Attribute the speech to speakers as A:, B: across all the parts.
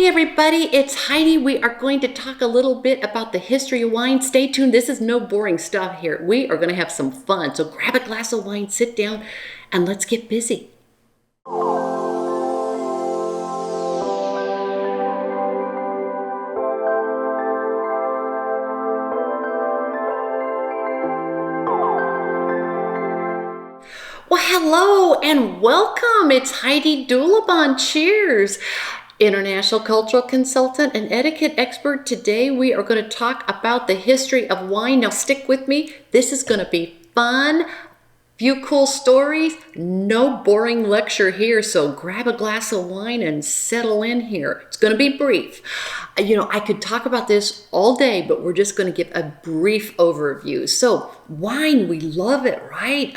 A: everybody, it's Heidi. We are going to talk a little bit about the history of wine. Stay tuned. This is no boring stuff here. We are going to have some fun. So grab a glass of wine, sit down, and let's get busy. Well, hello and welcome. It's Heidi Dulabon. Cheers. International cultural consultant and etiquette expert. Today we are going to talk about the history of wine. Now stick with me. This is going to be fun. Few cool stories. No boring lecture here. So grab a glass of wine and settle in here. It's going to be brief. I could talk about this all day, but we're just going to give a brief overview. So wine, we love it, right?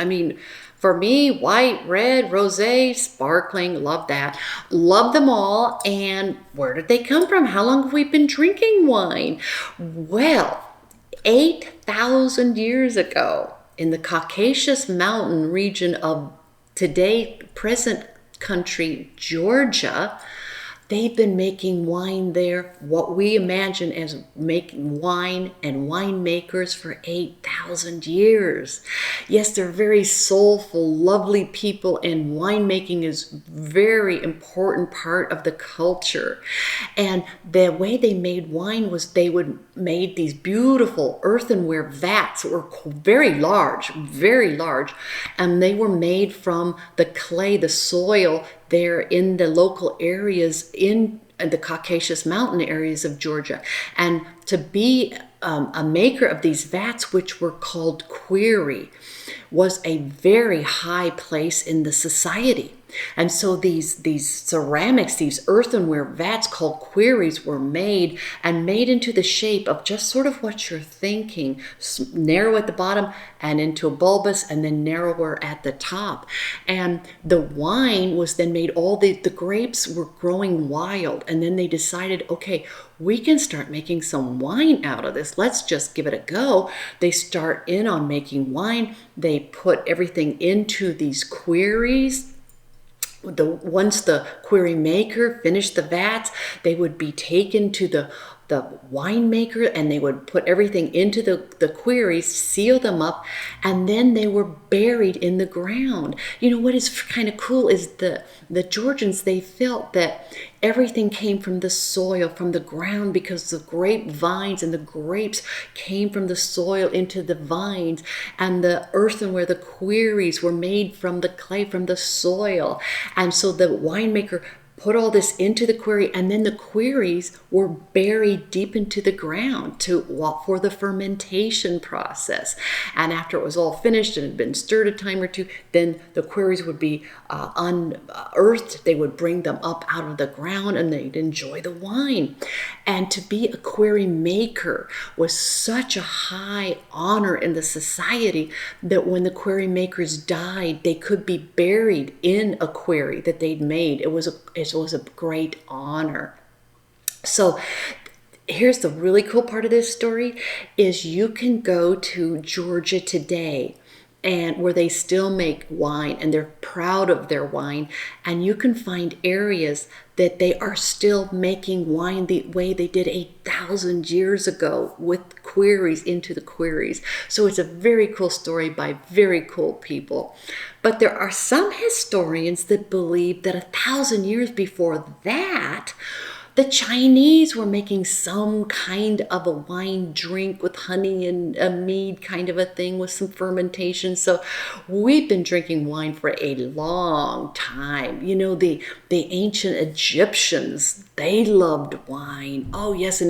A: For me, white, red, rosé, sparkling, love that. Love them all. And where did they come from? How long have we been drinking wine? Well, 8,000 years ago in the Caucasus mountain region of today, present country, Georgia, they've been making wine there, what we imagine as making wine and winemakers for 8,000 years. Yes, they're very soulful, lovely people, and winemaking is a very important part of the culture. And the way they made wine was they would made these beautiful earthenware vats that were very large, and they were made from the clay, the soil there in the local areas in the Caucasus mountain areas of Georgia. And to be a maker of these vats, which were called query, was a very high place in the society. And so these ceramics, these earthenware vats called queries were made into the shape of just sort of what you're thinking, narrow at the bottom and into a bulbous and then narrower at the top. And the wine was then made, the grapes were growing wild, and then they decided, okay, we can start making some wine out of this. Let's just give it a go. They start in on making wine. They put everything into these queries. Once the query maker finished the vats, they would be taken to the winemaker, and they would put everything into the queries, seal them up, and then they were buried in the ground. What is kind of cool is the Georgians, they felt that everything came from the soil, from the ground, because the grapevines and the grapes came from the soil into the vines, and the earthenware, the queries were made from the clay, from the soil. And so the winemaker put all this into the query, and then the queries were buried deep into the ground for the fermentation process. And after it was all finished and had been stirred a time or two, then the queries would be unearthed. They would bring them up out of the ground, and they'd enjoy the wine. And to be a query maker was such a high honor in the society that when the query makers died, they could be buried in a query that they'd made. It was a great honor. So here's the really cool part of this story is you can go to Georgia today, and where they still make wine, and they're proud of their wine, and you can find areas that they are still making wine the way they did 8,000 years ago, with queries into the queries. So it's a very cool story by very cool people. But there are some historians that believe that 1,000 years before that, the Chinese were making some kind of a wine drink with honey and a mead kind of a thing with some fermentation. So we've been drinking wine for a long time. The ancient Egyptians, they loved wine. Oh yes,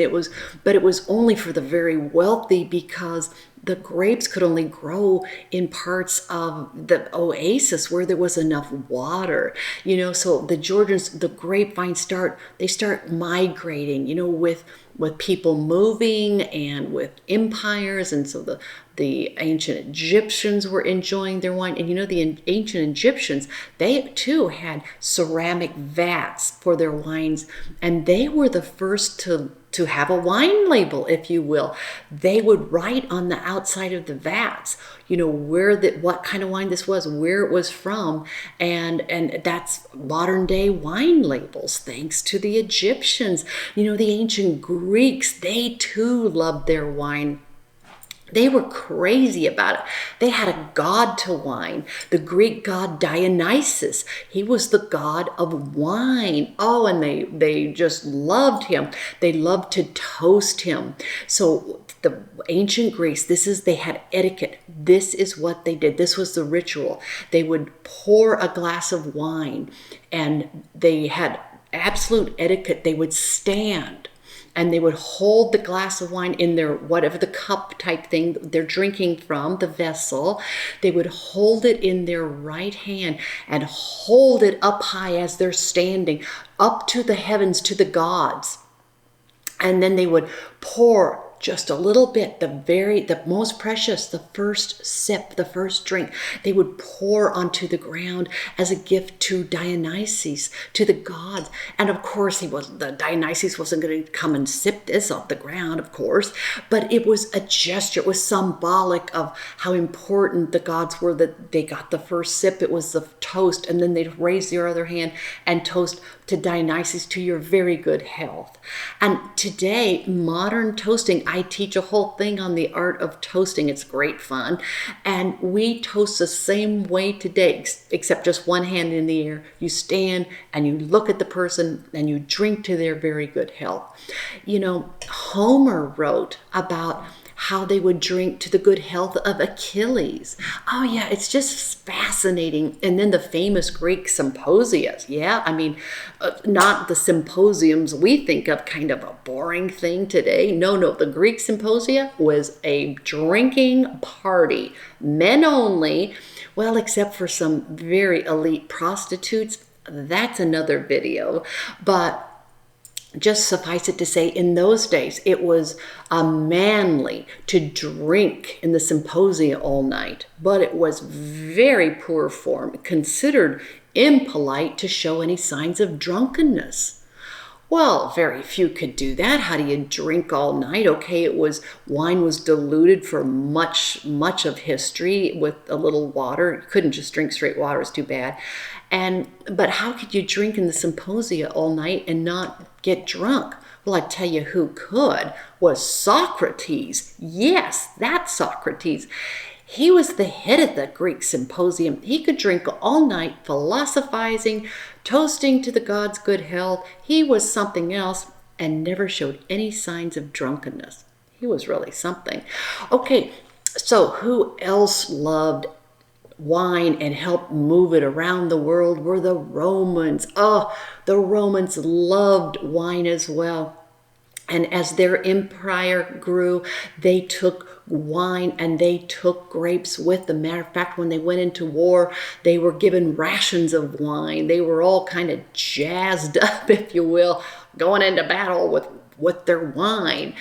A: but it was only for the very wealthy, because the grapes could only grow in parts of the oasis where there was enough water, so the Georgians, the grapevines start migrating, with people moving and with empires. And so The ancient Egyptians were enjoying their wine. And the ancient Egyptians, they too had ceramic vats for their wines. And they were the first to have a wine label, if you will. They would write on the outside of the vats, what kind of wine this was, where it was from, and that's modern day wine labels, thanks to the Egyptians. The ancient Greeks, they too loved their wine. They were crazy about it. They had a god to wine, the Greek god Dionysus. He was the god of wine. Oh, and they just loved him. They loved to toast him. So the ancient Greeks, they had etiquette. This is what they did. This was the ritual. They would pour a glass of wine, and they had absolute etiquette. They would stand, and they would hold the glass of wine in their, whatever the cup type thing they're drinking from, the vessel. They would hold it in their right hand and hold it up high as they're standing, up to the heavens, to the gods. And then they would pour just a little bit, the most precious, the first sip, the first drink, they would pour onto the ground as a gift to Dionysus, to the gods. And of course, Dionysus wasn't going to come and sip this off the ground, of course, but it was a gesture. It was symbolic of how important the gods were, that they got the first sip. It was the toast, and then they'd raise their other hand and toast to Dionysus, to your very good health. And today, modern toasting, I teach a whole thing on the art of toasting. It's great fun. And we toast the same way today, except just one hand in the air. You stand and you look at the person and you drink to their very good health. Homer wrote about how they would drink to the good health of Achilles. Oh yeah, it's just fascinating. And then the famous Greek symposia. Yeah, not the symposiums we think of, kind of a boring thing today. No, the Greek symposia was a drinking party, men only. Well, except for some very elite prostitutes. That's another video. But just suffice it to say, in those days, it was manly to drink in the symposia all night, but it was very poor form, considered impolite to show any signs of drunkenness. Well, very few could do that. How do you drink all night? Okay, wine was diluted for much of history with a little water. You couldn't just drink straight water, it's too bad. But how could you drink in the symposia all night and not get drunk? Well, I tell you who could, was Socrates. Yes, that's Socrates. He was the head of the Greek symposium. He could drink all night, philosophizing, toasting to the gods' good health. He was something else and never showed any signs of drunkenness. He was really something. Okay, so who else loved wine and helped move it around the world were the Romans. Oh, the Romans loved wine as well. And as their empire grew, they took wine and they took grapes with them. Matter of fact, when they went into war, they were given rations of wine. They were all kind of jazzed up, if you will, going into battle with their wine.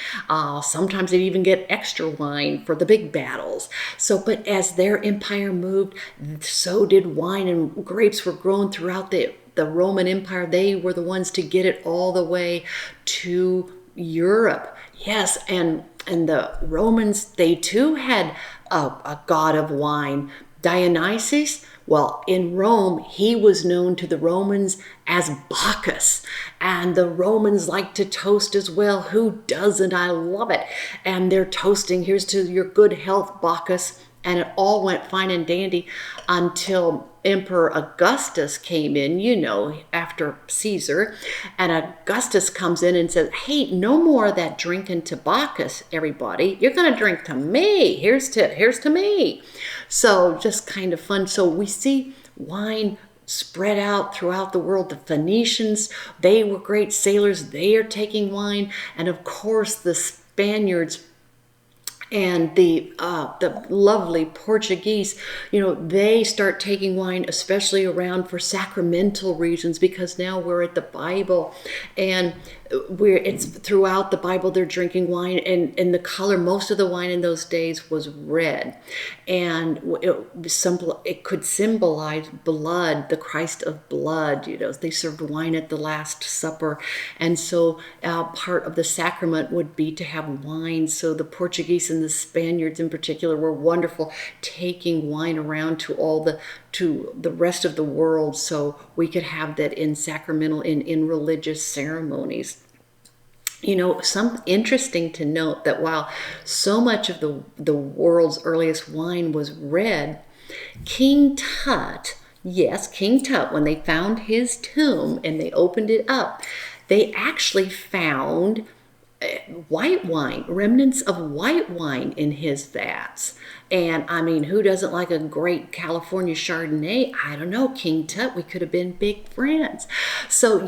A: Sometimes they'd even get extra wine for the big battles. But as their empire moved, so did wine, and grapes were grown throughout the Roman Empire. They were the ones to get it all the way to Europe. Yes, and the Romans, they too had a god of wine. Dionysus, well, in Rome, he was known to the Romans as Bacchus. And the Romans like to toast as well. Who doesn't? I love it. And they're toasting, here's to your good health, Bacchus. And it all went fine and dandy until Emperor Augustus came in, after Caesar. And Augustus comes in and says, hey, no more of that drinking to Bacchus, everybody. You're going to drink to me. Here's to me. So just kind of fun. So we see wine spread out throughout the world. The Phoenicians, they were great sailors. They are taking wine. And of course, the Spaniards And the lovely Portuguese, they start taking wine, especially around for sacramental reasons, because now we're at the Bible, and it's throughout the Bible they're drinking wine, and the color, most of the wine in those days was red, and it could symbolize blood, the Christ of blood. They served wine at the Last Supper, and so part of the sacrament would be to have wine. So the Portuguese and the Spaniards in particular were wonderful, taking wine around to the rest of the world, so we could have that in sacramental, in religious ceremonies. Some interesting to note that while so much of the world's earliest wine was red, King Tut, yes, King Tut, when they found his tomb and they opened it up, they actually found white wine, remnants of white wine in his vats. And I mean, who doesn't like a great California Chardonnay? I don't know, King Tut, we could have been big friends. So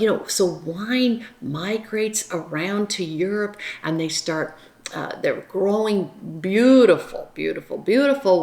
A: wine migrates around to Europe, and they're growing beautiful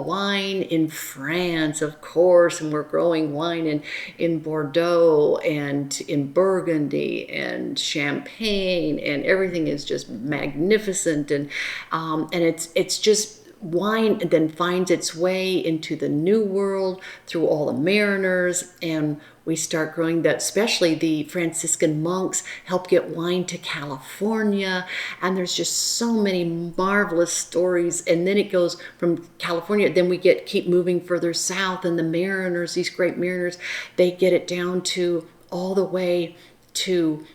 A: wine in France, of course, and we're growing wine in Bordeaux and in Burgundy and Champagne, and everything is just magnificent, and it's just wine then finds its way into the New World through all the mariners, and we start growing that. Especially the Franciscan monks help get wine to California, and there's just so many marvelous stories. And then it goes from California, then we keep moving further south, and the mariners, these great mariners, they get it down to all the way to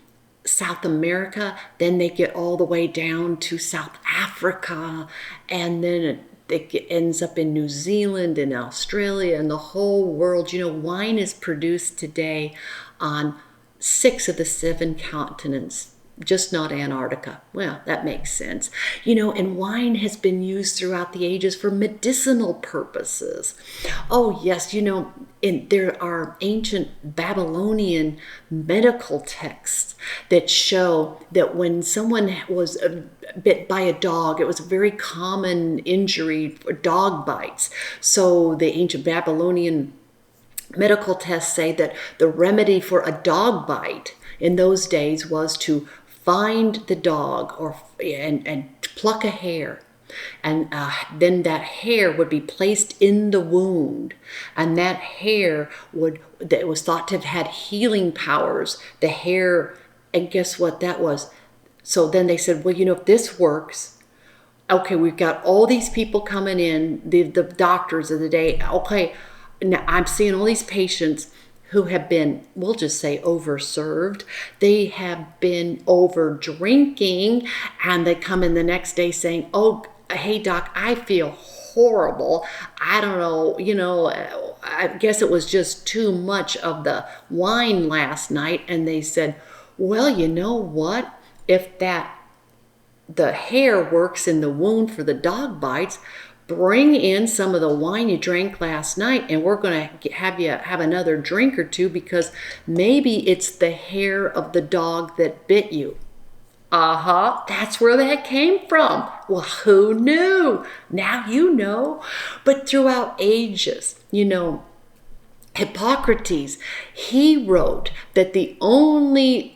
A: South America, then they get all the way down to South Africa, and then it ends up in New Zealand and Australia and the whole world. Wine is produced today on 6 of the 7 continents, just not Antarctica. Well, that makes sense. And wine has been used throughout the ages for medicinal purposes. Oh, yes, there are ancient Babylonian medical texts that show that when someone was bit by a dog, it was a very common injury for dog bites. So the ancient Babylonian medical texts say that the remedy for a dog bite in those days was to find the dog and pluck a hair, and then that hair would be placed in the wound, and that hair that was thought to have had healing powers. The hair, and guess what that was? So then they said, well, if this works, okay, we've got all these people coming in, the doctors of the day. Okay, now I'm seeing all these patients who have been, we'll just say, overserved. They have been over drinking, and they come in the next day saying, oh, hey doc, I feel horrible. I don't know, I guess it was just too much of the wine last night. And they said, well, you know what? If the hair works in the wound for the dog bites, bring in some of the wine you drank last night, and we're going to have you have another drink or two, because maybe it's the hair of the dog that bit you. That's where that came from. Well, who knew? Now you know. But throughout ages, Hippocrates, he wrote that the only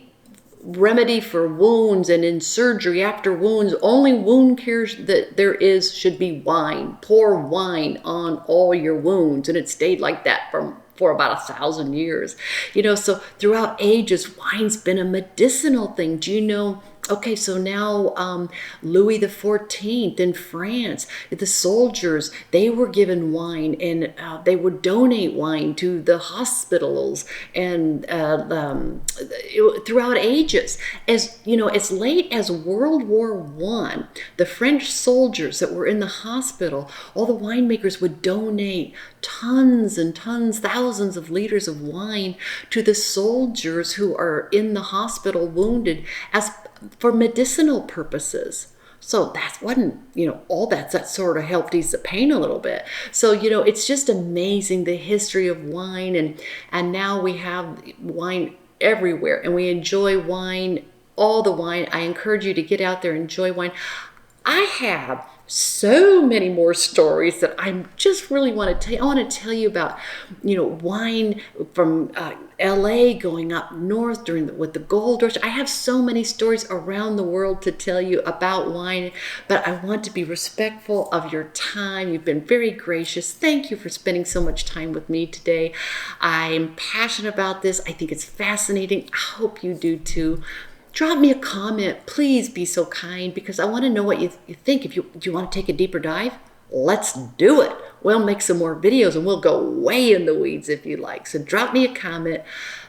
A: remedy for wounds, and in surgery after wounds, only wound cures that there is should be wine. Pour wine on all your wounds. And it stayed like that for about 1,000 years. So throughout ages, wine's been a medicinal thing. Do you know? Okay, so now Louis XIV in France, the soldiers, they were given wine, and they would donate wine to the hospitals, and throughout ages. As late as World War I, the French soldiers that were in the hospital, all the winemakers would donate tons and tons, thousands of liters of wine to the soldiers who are in the hospital wounded, for medicinal purposes. So that wasn't, all that sort of helped ease the pain a little bit. So, it's just amazing, the history of wine, and now we have wine everywhere, and we enjoy wine, all the wine. I encourage you to get out there and enjoy wine. I have so many more stories that I just really want to tell you. I want to tell you about, wine from LA going up north with the gold rush. I have so many stories around the world to tell you about wine, but I want to be respectful of your time. You've been very gracious. Thank you for spending so much time with me today. I'm passionate about this. I think it's fascinating. I hope you do too. Drop me a comment. Please be so kind, because I want to know what you think. Do you want to take a deeper dive? Let's do it. We'll make some more videos and we'll go way in the weeds if you like. So drop me a comment.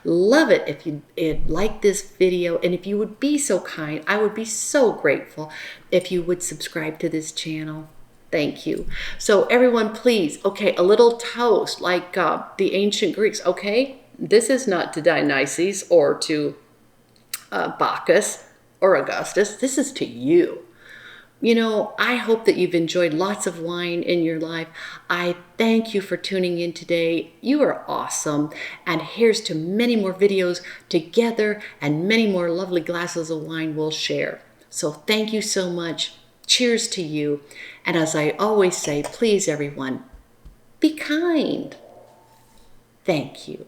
A: Love it if you like this video. And if you would be so kind, I would be so grateful if you would subscribe to this channel. Thank you. So everyone, please, okay, a little toast like the ancient Greeks, okay? This is not to Dionysus or to Bacchus or Augustus. This is to you. I hope that you've enjoyed lots of wine in your life. I thank you for tuning in today. You are awesome. And here's to many more videos together and many more lovely glasses of wine we'll share. So thank you so much. Cheers to you. And as I always say, please everyone, be kind. Thank you.